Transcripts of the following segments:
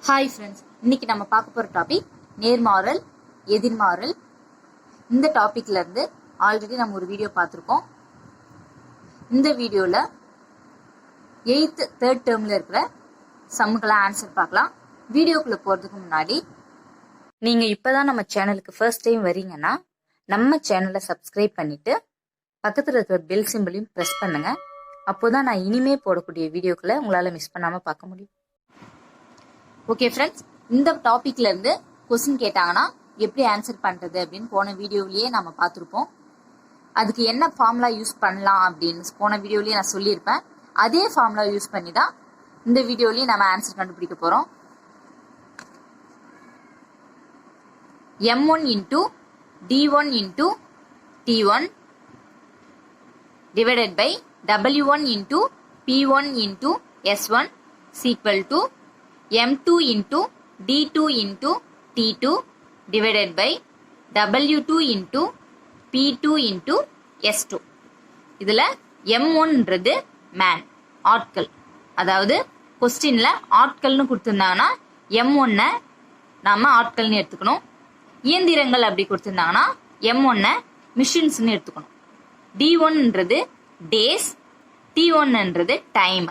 Hi friends, இன்னைக்கு நம்ம பார்க்க போகிற டாபிக் நேர்மாறல், எதிர்மாறல். இந்த டாபிக்ல இருந்து ஆல்ரெடி நம்ம ஒரு வீடியோ பார்த்துருக்கோம். இந்த வீடியோவில் 8th 3rd டேர்மில் இருக்கிற சம்முக்கெல்லாம் ஆன்சர் பார்க்கலாம். வீடியோக்குள்ளே போகிறதுக்கு முன்னாடி நீங்கள் இப்போ தான் நம்ம சேனலுக்கு ஃபர்ஸ்ட் டைம் வரீங்கன்னா நம்ம சேனலை சப்ஸ்கிரைப் பண்ணிவிட்டு பக்கத்தில் இருக்கிற பெல் சிம்பிளையும் ப்ரெஸ் பண்ணுங்கள். அப்போ தான் நான் இனிமே போடக்கூடிய வீடியோக்களை உங்களால் மிஸ் பண்ணாமல் பார்க்க முடியும். ஓகே ஃப்ரெண்ட்ஸ், இந்த டாபிக்ல இருந்து கொஸ்டின் கேட்டாங்கன்னா எப்படி ஆன்சர் பண்றது அப்படின்னு போன வீடியோவிலேயே நம்ம பார்த்துருப்போம். அதுக்கு என்ன ஃபார்முலா யூஸ் பண்ணலாம் அப்படின்னு போன வீடியோலயே நான் சொல்லியிருப்பேன். அதே ஃபார்முலா யூஸ் பண்ணி தான் இந்த வீடியோலயே நம்ம ஆன்சர் கண்டுபிடிக்க போறோம். m1 into d1 into t1 divided by w1 into p1 into s1 is equal to m2 into d2 into t2 divided by w2 into p2 into s2. இதுல m1ன்றது மேன், ஆட்கள். அதாவது கொஸ்டின்ல ஆட்கள்னு கொடுத்திருந்தாங்கன்னா m1 நாம ஆட்கள்னு எடுத்துக்கணும். இயந்திரங்கள் அப்படி கொடுத்திருந்தாங்கன்னா m1 மிஷின்ஸ்னு எடுத்துக்கணும். d1ன்றது டேஸ், t1ன்றது டைம்,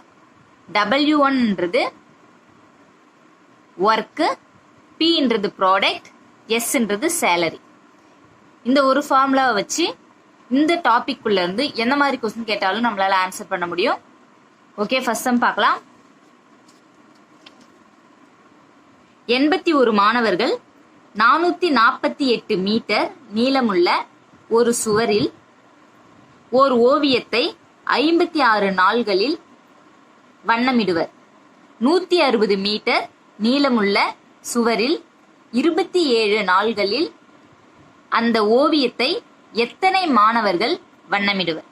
w1ன்றது ஒர்க்கு, Pன்றது ப்ராடக்ட், Sன்றது சேலரி. இந்த ஒரு ஃபார்முலாவை வச்சு இந்த டாபிக் உள்ள இருந்து எந்த மாதிரி கொஸ்டின் கேட்டாலும் நம்மளால ஆன்சர் பண்ண முடியும். ஓகே, ஃபர்ஸ்ட் சம் பார்க்கலாம். 81 மாணவர்கள் 448 மீட்டர் நீளமுள்ள ஒரு சுவரில் ஒரு ஓவியத்தை 56 நாள்களில் வண்ணமிடுவர். 160 மீட்டர் நீளமுள்ள சுவரில் 27 நாள்களில் அந்த ஓவியத்தை எத்தனை மாணவர்கள் வண்ணமிடுவர்?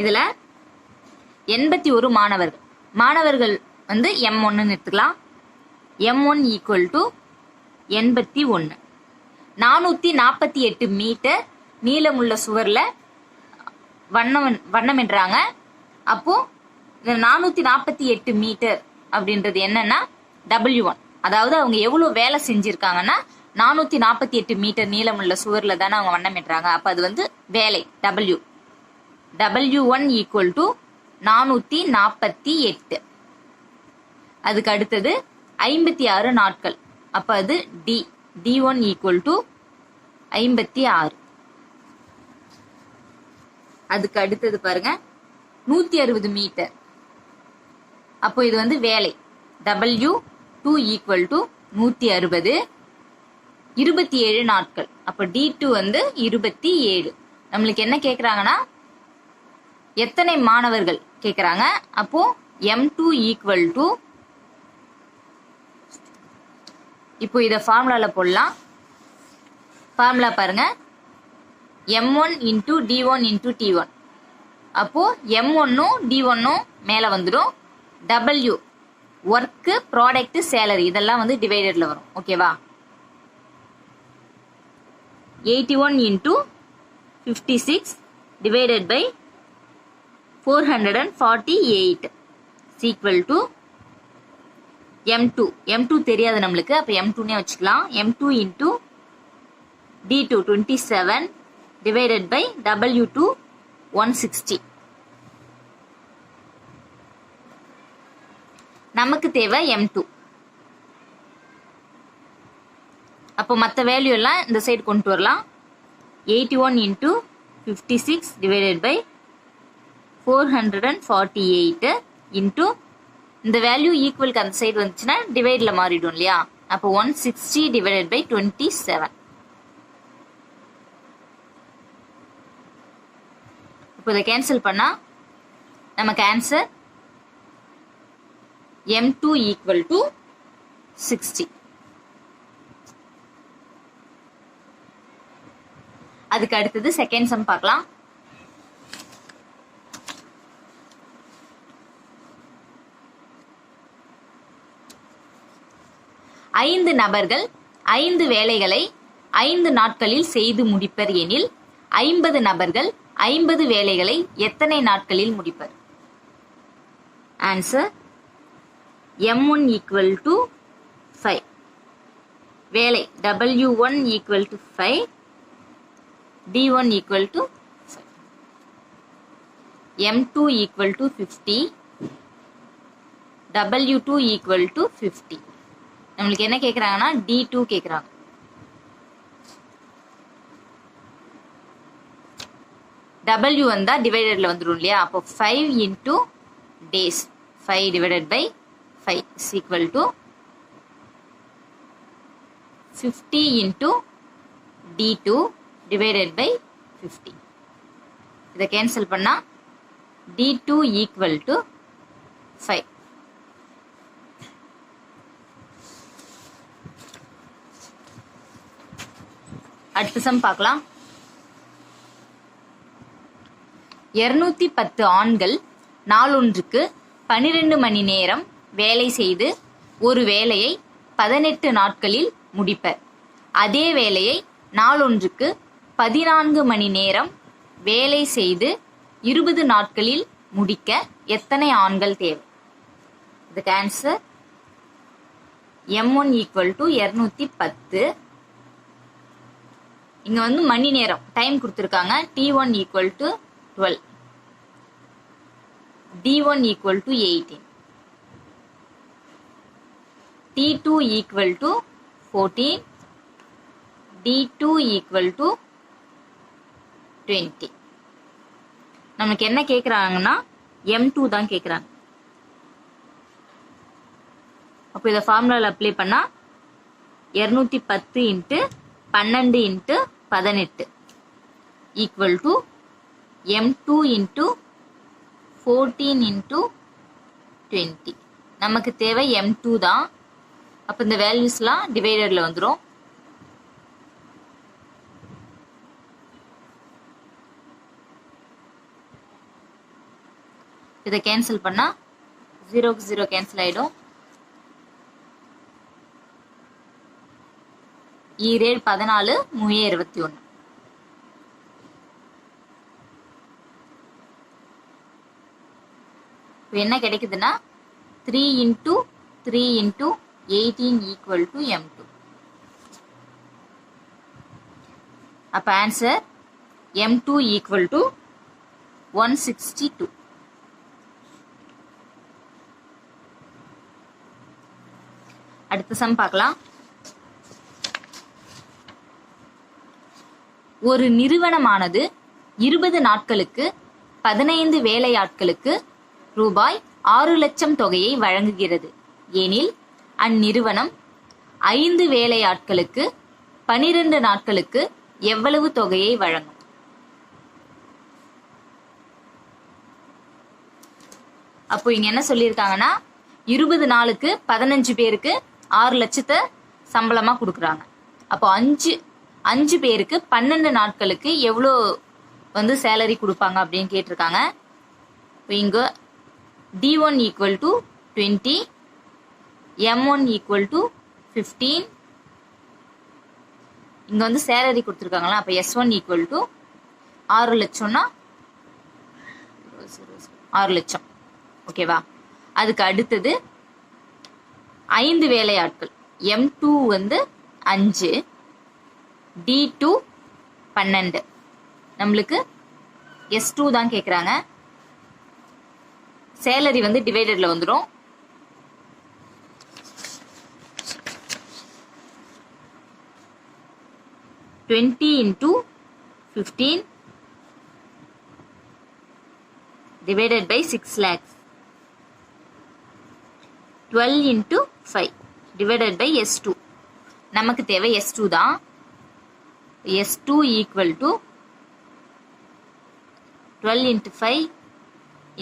இதுல 81 மாணவர்கள் வந்து m1 எடுத்துக்கலாம். m1 equal to 81. 448 மீட்டர் நீளமுள்ள சுவர்ல வண்ணமிடுறாங்க. அப்போ 448 மீட்டர் அப்படின்றது என்னன்னா W1. அதாவது அவங்க எவ்வளவு வேலை செஞ்சிருக்காங்கன்னா 448 மீட்டர் நீளமுள்ள சுவர்ல தானே அவங்க வண்ணமிடுறாங்க. அப்ப அது வந்து வேலை W1 ஈக்குவல் டு 448. அதுக்கு அடுத்தது 56 நாட்கள். அப்ப அது D1 ஈக்குவல் டு 56. அதுக்கு அடுத்தது பாருங்க 160 மீட்டர். அப்போ இது வந்து வேலை W2 ஈக்குவல் டு 160, 27 நாட்கள். அப்போ D2 வந்து 27. நம்மளுக்கு என்ன கேக்குறாங்கன்னா எத்தனை மாணவர்கள் கேக்குறாங்க. அப்போ M2 ஈக்குவல் டு, இப்போ இத ஃபார்முலால போடலாம். ஃபார்முலா பாருங்க, m1 into d1 into t1. அப்போ m1ம் d1ம் மேல வந்துடும். W ஒர்க்கு, ப்ராடக்ட், சேலரி இதெல்லாம் வந்து டிவைடட்ல வரும். ஓகேவா? 81 into 56 divided by 448 is equal to m2 தெரியாது நம்மளுக்கு. அப்ப m2னே வச்சுக்கலாம். m2 into d2 27 divided by w2 160. நமக்கு தேவை m2. அப்போ மற்ற வேல்யூ எல்லாம் இந்த சைடு கொண்டு வரலாம். 81 into 56 divided by 448 into இந்த வேல்யூ ஈக்குவலுக்கு அந்த சைடு வந்துச்சுன்னா டிவைட்ல மாறிடும் இல்லையா? அப்போ 160 divided by 27. இப்போ இதை கேன்சல் பண்ணா நமக்கு ஆன்சர் m2 ஈக்குவல் டு 60. அதுக்கு அடுத்தது செகண்ட் சம் பார்க்கலாம். ஐந்து நபர்கள் 5 வேலைகளை 5 நாட்களில் செய்து முடிப்பர் எனில் 50 நபர்கள் 50 வேலைகளை எத்தனை நாட்களில் முடிப்பர்? Answer M1 equal to 5. வேலை W1 equal to 5, D1 equal to 5. M2 equal to 50, W2 equal to 50. நம்மளுக்கு என்ன கேக்குறாங்கன்னா D2 கேக்குறாங்க. W வந்தா டிவைடட்ல வந்துரும் இல்லையா? அப்போ 5 into days. 5 divided by 5 is equal to 50 into D2 divided by 50. இதை கேன்சல் பண்ணா D2 equal to 5. அடுத்த சம் பார்க்கலாம். 210 ஆண்கள் நாளொன்றுக்கு 12 மணி நேரம் வேலை செய்து ஒரு வேலையை 18 நாட்களில் முடிப்பர். அதே வேலையை நாளொன்றுக்கு 14 மணி நேரம் வேலை செய்து 20 நாட்களில் முடிக்க எத்தனை ஆண்கள் தேவை? இதுக்கு ஆன்சர் M1 equal to 210. இங்க வந்து மணி நேரம் டைம் கொடுத்திருக்காங்க. T1 equal to 12, D1 equal to 18, T2 equal to 14, D2 equal to 20. நமக்கு என்ன கேக்குறாங்கன்னா M2 தான் கேக்குறாங்க. அப்போ இத ஃபார்முலால அப்ளை பண்ணா 210 into 12 into 18 equal to M2 into 14 into 20. நமக்கு தேவை M2 தான். அப்ப இந்த வேல்யூஸ்லாம் டிவைடர்ல வந்துரும். இதை கேன்சல் பண்ணா 0க்கு 0 கேன்சல் ஆயிடும். ஈரேழு 14, 3 21. என்ன கிடைக்குதுன்னா 3 into 3 into 18 equal to M2. அப்ப ஆன்சர் M2 equal to 162. அடுத்த சம் பார்க்கலாம். ஒரு நிறுவனமானது 20 நாட்களுக்கு 15 வேலையாட்களுக்கு ரூபாய் 6 லட்சம் தொகையை வழங்குகிறது எனில் அந்நிறுவனம் 5 வேலையாட்களுக்கு 12 நாட்களுக்கு எவ்வளவு தொகையை வழங்கும்? அப்போ இங்க என்ன சொல்லியிருக்காங்கன்னா 20 நாளுக்கு 15 பேருக்கு 6 லட்சத்தை சம்பளமா கொடுக்குறாங்க. அப்போ 5 பேருக்கு 12 நாட்களுக்கு எவ்வளோ வந்து சேலரி கொடுப்பாங்க அப்படின்னு கேட்டிருக்காங்க. இங்க D1 equal to 20, M1 equal to 15. இங்க வந்து சேலரி கொடுத்துருக்காங்களா, அப்ப S1 equal to 6 லட்சம்னா 6 லட்சம். ஓகேவா? அதுக்கு அடுத்தது 5 வேலையாட்கள் M2 வந்து 5, D2 12. நம்மளுக்கு S2 தான் கேக்குறாங்க. சேலரி வந்து டிவைடட்ல வந்துரும். $20 into 15 divided by 6 lakhs. 12 into 5 divided by S2. நமக்கு தேவை S2 தான். S2 equal to 12 into 5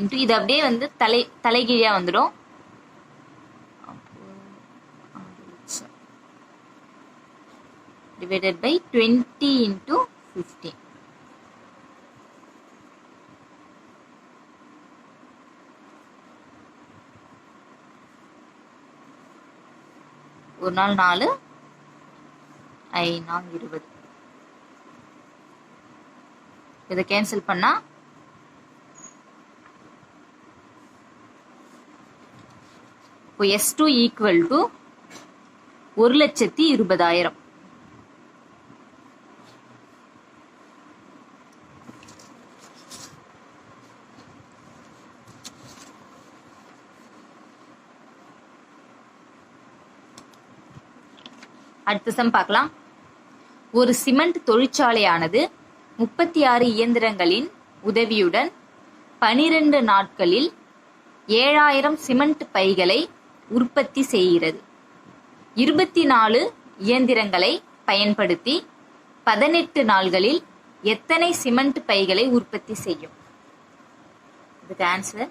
into இது அப்படியே வந்து தலைகீழியா வந்துடும். divided by 20 into 15. ஒரு நாள் 4, 5 நாள் 20. இதை கேன்சல் பண்ணா இப்போ S2 ஈக்குவல் டு 1,20,000. அடுத்த சம் பார்க்கலாம். ஒரு சிமெண்ட் தொழிற்சாலையானது 36 இயந்திரங்களின் உதவியுடன் 12 நாட்களில் 7,000 சிமெண்ட் பைகளை உற்பத்தி செய்கிறது. 24 இயந்திரங்களை பயன்படுத்தி 18 நாள்களில் எத்தனை சிமெண்ட் பைகளை உற்பத்தி செய்யும்? இதுக்கு ஆன்சர்,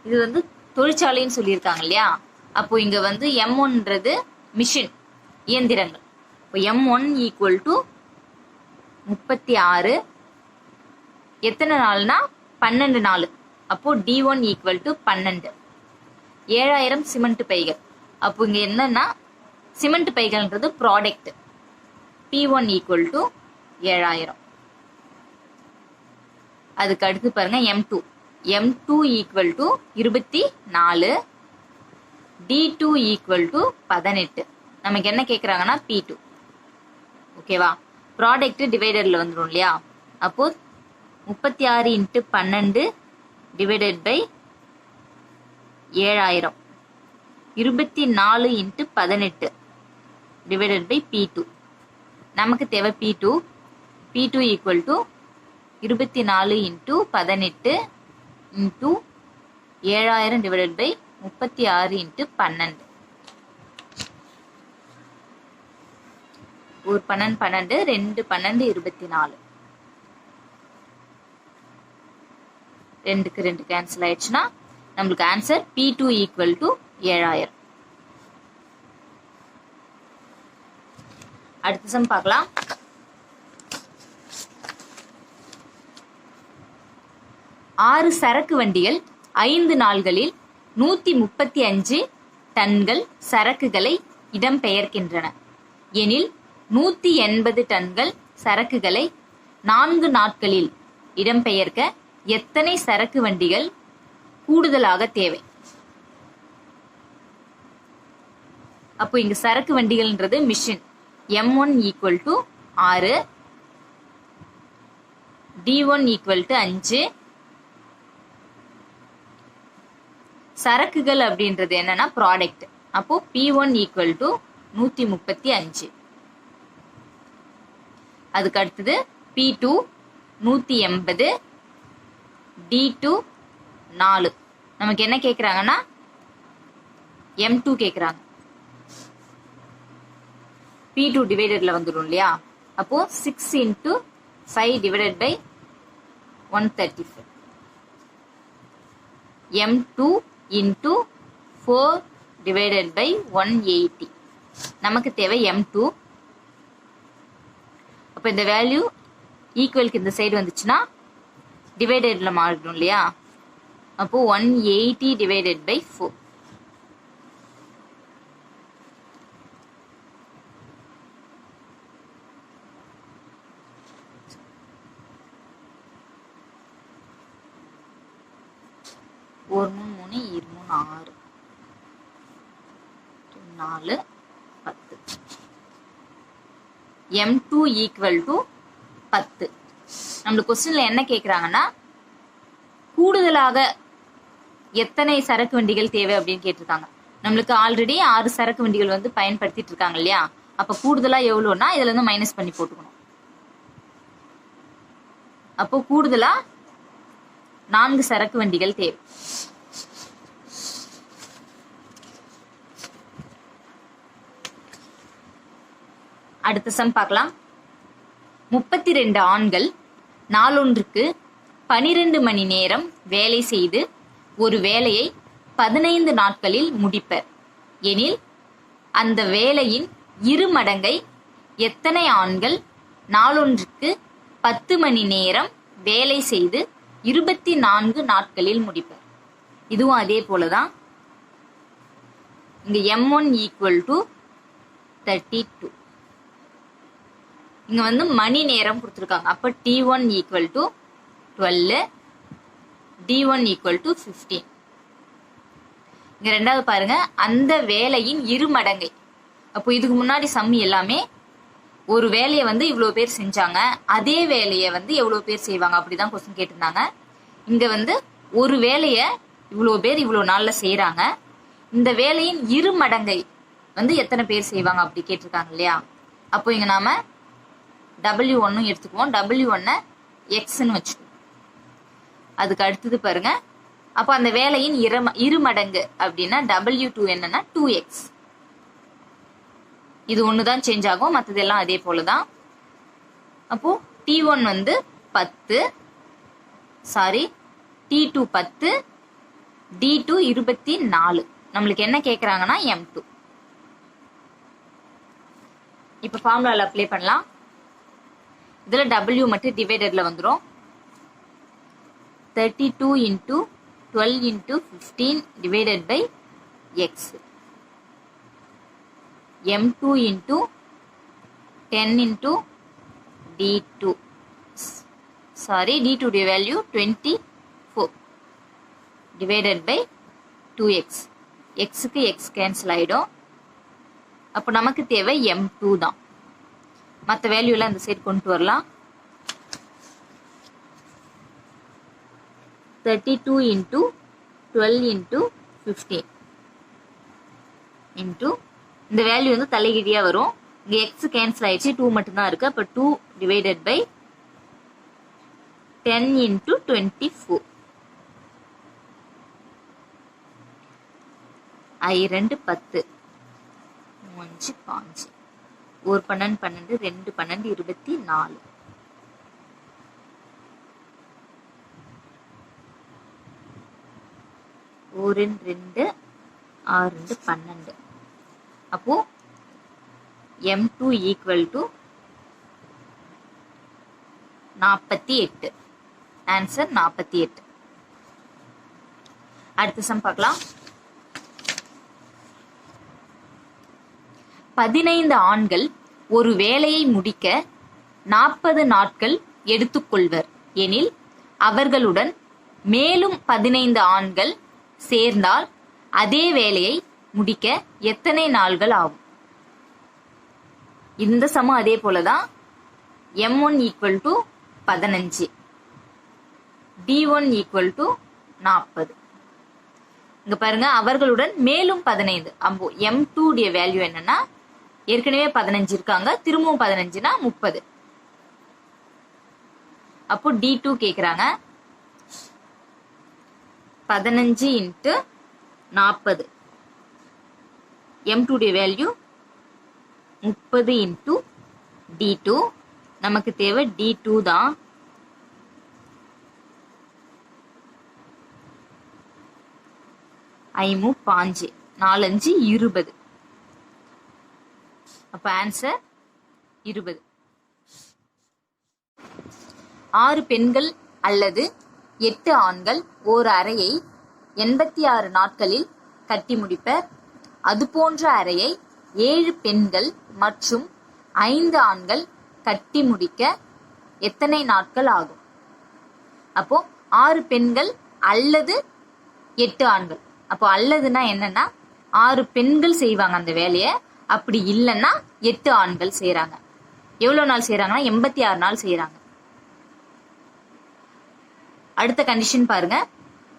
இது வந்து தொழிற்சாலைன்னு சொல்லியிருக்காங்க இல்லையா, அப்போ இங்க வந்து M1ன்றது மிஷின், இயந்திரங்கள். இப்போ M1 ஈக்குவல் டு 36, எத்தனை நாள்னா 12 நாள். அப்போ D1 ஈக்குவல் டு 12, 7,000 சிமெண்ட் பைகள். அப்போ இங்க என்னன்னா சிமெண்ட் பைகள்ன்றது ப்ராடக்ட். P1 equal to 7,000. அதுக்கு அடுத்து பாருங்க M2 equal to 24, D2 equal to 18. நமக்கு என்ன கேட்குறாங்கன்னா P2. ஓகேவா, ப்ராடக்ட் டிவைடர்ல வந்துடும் இல்லையா, அப்போ 36 × 12 divided by 7,000, 24 × 18 divided by P2. நமக்கு தேவை P2 equal to 24 × 18 into 7,000 divided by 36 × 12. ஒரு 12 12, 2 12 24. 2க்கு 2 கேன்சல் ஆயிடுச்சுன்னா நம்மளுக்கு ஆன்சர் P2 ஈக்குவல் டு 7,000. அடுத்த சம் பார்க்கலாம். ஆறு சரக்கு வண்டிகள் 5 நாள்களில் 135 டன்கள் சரக்குகளை இடம்பெயர்க்கின்றன எனில் 180 டன்கள் சரக்குகளை 4 நாட்களில் இடம்பெயர்க்க எத்தனை சரக்கு வண்டிகள் கூடுதலாக தேவை? அப்போ இங்க சரக்கு வண்டிகள்ன்றது machine. M1 equal to 6, D1 equal to 5. சரக்குகள் அப்படின்றது என்னன்னா ப்ராடக்ட். அப்போ P1 ஈக்குவல் டு 135. அதுக்கு அடுத்தது P2 180, D2 4. நமக்கு என்ன கேக்குறாங்கன்னா M2 கேக்குறாங்க. P2 டிவைடட்ல வந்துடும் இல்லையா, அப்போ 6 × 5 divided by 135. M2 × 4 divided by 180. நமக்கு தேவை M2. அப்போ இந்த வேல்யூ ஈக்குவலுக்கு இந்த சைடு வந்துச்சுன்னா டிவைடட்ல மாறிடும் இல்லையா, அப்போ 180 டிவைடட் பை 4. ஒரு 3 3 6 4 10. M2 equal to 10. நம்மளுக்கு கொஸ்டின்ல என்ன கேக்குறாங்கன்னா கூடுதலாக எத்தனை சரக்கு வண்டிகள் தேவை அப்படின்னு கேட்டிருக்காங்க. நம்மளுக்கு ஆல்ரெடி 6 சரக்கு வண்டிகள் வந்து பயன்படுத்திட்டு இருக்காங்க இல்லையா, அப்ப கூடுதலா எவ்வளோன்னா இதுல இருந்து மைனஸ் பண்ணி போட்டுக்கணும். அப்போ கூடுதலா 4 சரக்கு வண்டிகள் தேவை. அடுத்த சம் பார்க்கலாம். 32 ஆண்கள் நாளொன்றுக்கு 12 மணி நேரம் வேலை செய்து ஒரு வேலையை 15 நாட்களில் முடிப்பர் எனில் அந்த வேலையின் 2 மடங்கை எத்தனை ஆண்கள் நாளொன்றுக்கு 10 மணி நேரம் வேலை செய்து 24 நாட்களில் முடிப்பர்? இதுவும் அதே போலதான். இங்க M1 ஈக்குவல் டு 32. இங்க வந்து மணி நேரம் கொடுத்துருக்காங்க. அப்ப T1 equal to 12, D1 equal to 15. இங்க ரெண்டாவது பாருங்க, அந்த வேலையின் 2 மடங்கை. அப்போ இதுக்கு முன்னாடி சம் எல்லாமே ஒரு வேலையை வந்து இவ்வளவு பேர் செஞ்சாங்க, அதே வேலையை வந்து எவ்வளவு பேர் செய்வாங்க அப்படிதான் கொஸ்டின் கேட்டிருந்தாங்க. இங்க வந்து ஒரு வேலையை இவ்வளவு பேர் இவ்வளவு நாள்ல செய்யறாங்க, இந்த வேலையின் 2 மடங்கை வந்து எத்தனை பேர் செய்வாங்க அப்படி கேட்டிருக்காங்க இல்லையா. அப்போ இங்க நாம W1 எடுத்துக்குவோம், W1 எக்ஸ்ன்னு வச்சுக்குவோம். அதுக்கு அடுத்தது பாருங்க, அப்ப அந்த வேலையின் 2 மடங்கு அப்படின்னா W2 என்னன்னா 2x. இது ஒண்ணுதான் சேஞ்ச் ஆகும், மற்றதெல்லாம் அதே போலதான். அப்போ T1 வந்து 10, சாரி T2 10, D2 24. நம்மளுக்கு என்ன கேக்குறாங்கன்னா M2. இப்ப ஃபார்முலால அப்ளை பண்ணலாம். இதுல W மட்டும் டிவைடட்ல வந்துரும். 32 into 12 into 15 divided by x. M2 into 10 into D2. Sorry, D2 value 24 divided by 2x. x க்கு x cancel ஆயிடும். அப்போ நமக்கு தேவை M2 தான். மற்ற வேல்யூ எல்லாம் இந்த சைடு கொண்டு வரலாம். 32 into 12 into 15 into இந்த வேல்யூ வந்து தலைகீழியா வரும். இங்க x கேன்சல் ஆயிடுச்சு, 2 மட்டும் தான் இருக்கு. அப்ப 2 divided by 10 into 24. I 2 10, 5 5, 1 12 12, 2 12 24. ஒரு 2 6 12. அப்போ M2 ஈக்குவல் டு 48. ஆன்சர் 48. அடுத்த சம் பார்க்கலாம். 15 ஆண்கள் ஒரு வேலையை முடிக்க 40 நாட்கள் எடுத்துக்கொள்வர் எனில் அவர்களுடன் மேலும் 15 ஆண்கள் சேர்ந்தால் அதே வேலையை முடிக்க எத்தனை நாள்கள் ஆகும்? இந்த சமம் அதே போலதான். M1 equal to 15, D1 equal to 40. இங்க பாருங்க, அவர்களுடன் மேலும் 15. அப்போ M2 உடைய வேல்யூ என்னன்னா, ஏற்கனவே 15 இருக்காங்க, திரும்பவும் 15னா 30. அப்போ D2 கேக்குறாங்க. 15 into 40. M2 உடைய வேல்யூ 30 into D2. நமக்கு தேவை D2 தான். ஐமு 5, 4 5 20. அப்ப ஆன்சர் 20. 6 பெண்கள் அல்லது 8 ஆண்கள் ஓர் அறையை 86 நாட்களில் கட்டி முடிப்பர். அதுபோன்ற அறையை 7 பெண்கள் மற்றும் 5 ஆண்கள் கட்டி முடிக்க எத்தனை நாட்கள் ஆகும்? அப்போ 6 பெண்கள் அல்லது 8 ஆண்கள். அப்போ அல்லதுன்னா என்னன்னா, 6 பெண்கள் செய்வாங்க அந்த வேலையை, அப்படி இல்லைன்னா 8 ஆண்கள் செய்யறாங்க. எவ்வளவு நாள் செய்யறாங்கன்னா 86 நாள் செய்யறாங்க. அடுத்த கண்டிஷன் பாருங்க,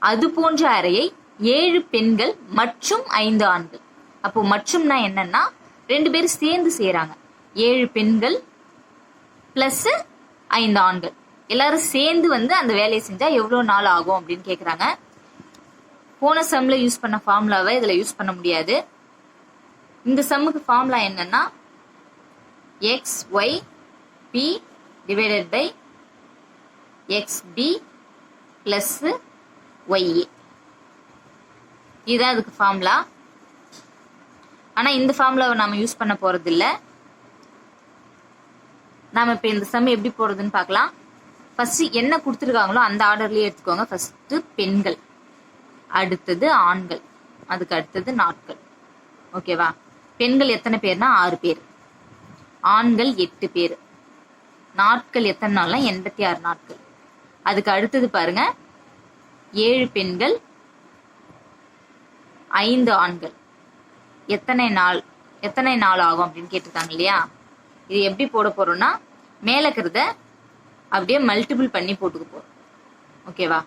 அது போன்ற அறையை 7 பெண்கள் மற்றும் 5 ஆண்கள். அப்போ மற்றும்னா என்னன்னா, 2 பேரும் சேர்ந்து செய்யறாங்க. 7 பெண்கள் பிளஸ் 5 ஆண்கள் எல்லாரும் சேர்ந்து வந்து அந்த வேலையை செஞ்சா எவ்வளவு நாள் ஆகும் அப்படின்னு கேக்குறாங்க. போன சம்ல யூஸ் பண்ண ஃபார்முலாவை இதுல யூஸ் பண்ண முடியாது. இந்த சம்முக்கு ஃபார்முலா என்னன்னா, XYP divided by XB plus YA. இதுதான் அதுக்கு ஃபார்முலா. ஆனா இந்த ஃபார்முலாவை நாம யூஸ் பண்ண போறது இல்ல. நாம இப்ப இந்த சம் எப்படி போறதுன்னு பார்க்கலாம். ஃபர்ஸ்ட் என்ன கொடுத்துருக்காங்களோ அந்த ஆர்டர்லயே எடுத்துக்கோங்க. ஃபர்ஸ்ட் பெண்கள், அடுத்தது ஆண்கள், அதுக்கு அடுத்தது நாட்கள். ஓகேவா? பெண்கள் எத்தனை பேர்னா 6 பேர், ஆண்கள் 8 பேர், நாட்கள் எத்தனை நாள்னா 86 நாட்கள். அதுக்கு அடுத்தது பாருங்க, 7 பெண்கள் 5 ஆண்கள் எத்தனை நாள் ஆகும் அப்படின்னு கேட்டிருக்காங்க இல்லையா. இது எப்படி போட போறோம்னா மேல இருக்கிறத அப்படியே மல்டிபிள் பண்ணி போட்டுக்க போறோம். ஓகேவா.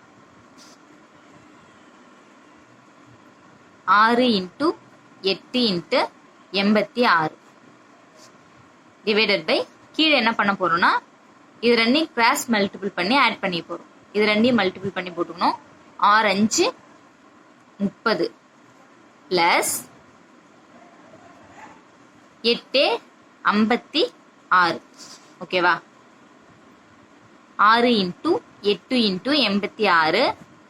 6 × 8 × 86 டிவைடட் பை கீழே என்ன பண்ண போறோம்னா இது ரெண்டையும் கிராஸ் மல்டிபிள் பண்ணி ஆட் பண்ணி போறோம். இது ரெண்டையும் மல்டிபிள் பண்ணி போட்டுக்கணும். 6 5 30 பிளஸ் 8 56. ஓகேவா. 6 × 8 × 86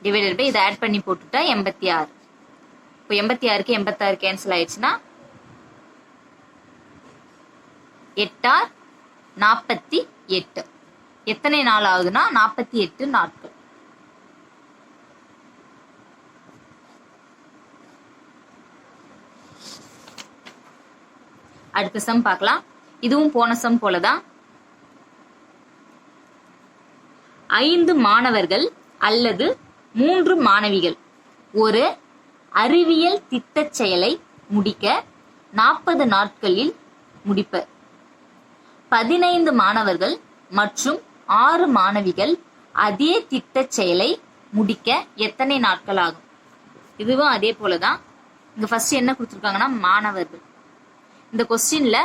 டிவைடட் பை இதை ஆட் பண்ணி போட்டுட்டா 86. இப்போ 86க்கு 86 கேன்சல் ஆயிடுச்சுன்னா 8 48. எத்தனை நாள் ஆகுதுன்னா 48 நாட்கள். அடுத்த சம் பார்க்கலாம். இதுவும் போன சம் போலதான். 5 மாணவர்கள் அல்லது 3 மாணவிகள் ஒரு அறிவியல் திட்டச் செயலை முடிக்க 40 நாட்களில் முடிப்பர். 15 மாணவர்கள் மற்றும் 6 மாணவிகள் அதே திட்டச் செயலை முடிக்க எத்தனை நாட்கள் ஆகும்? இதுவும் அதே போலதான். இங்க ஃபர்ஸ்ட் என்ன கொடுத்துருக்காங்கன்னா மாணவர்கள். இந்த கொஸ்டின்ல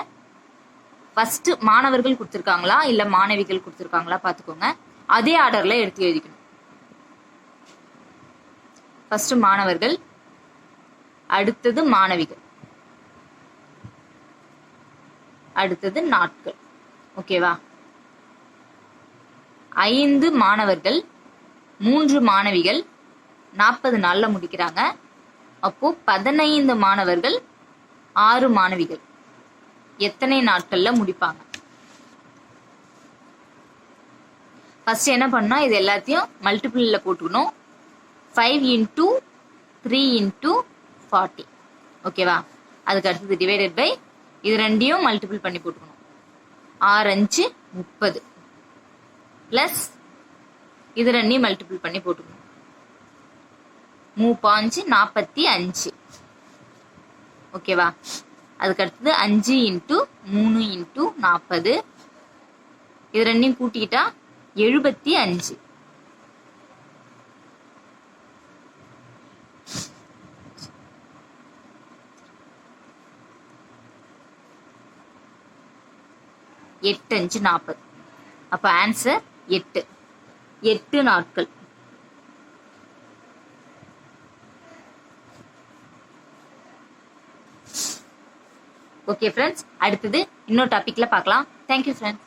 ஃபர்ஸ்ட் மாணவர்கள் கொடுத்துருக்காங்களா இல்ல மாணவிகள் கொடுத்துருக்காங்களா பாத்துக்கோங்க. அதே ஆர்டர்ல எடுத்து எழுதிக்கணும். ஃபர்ஸ்ட் மாணவர்கள், அடுத்தது மாணவிகள், அடுத்தது நாட்கள். ஓகேவா. 5 மாணவர்கள் 3 மாணவிகள் 40 நாள்ல முடிக்கிறாங்க. அப்போ 15 மாணவர்கள் 6 மாணவிகள் எத்தனை நாட்கள்ல முடிப்பாங்க? ஃபர்ஸ்ட் என்ன பண்ணா இது எல்லாத்தையும் மல்டிபிள்ல போட்டுக்கணும். 5 × 3 × 40. ஓகேவா. அதுக்கு அடுத்தது டிவைடட் பை இது ரெண்டையும் மல்டிபிள் பண்ணி போட்டுக்கணும். 6 5 30 பிளஸ் இது ரெண்டையும் மல்டிபிள் பண்ணி போட்டுக்கணும். 3 45. ஓகேவா. அதுக்கு அடுத்தது 5 × 3 × 40. இது ரெண்டையும் கூட்டிக்கிட்டா 75. எட்டு 5 40. அப்ப ஆன்சர் 8 நாட்கள். ஓகே ஃப்ரெண்ட்ஸ், அடுத்தது இன்னொரு டாபிக்ல பார்க்கலாம். Thank you friends.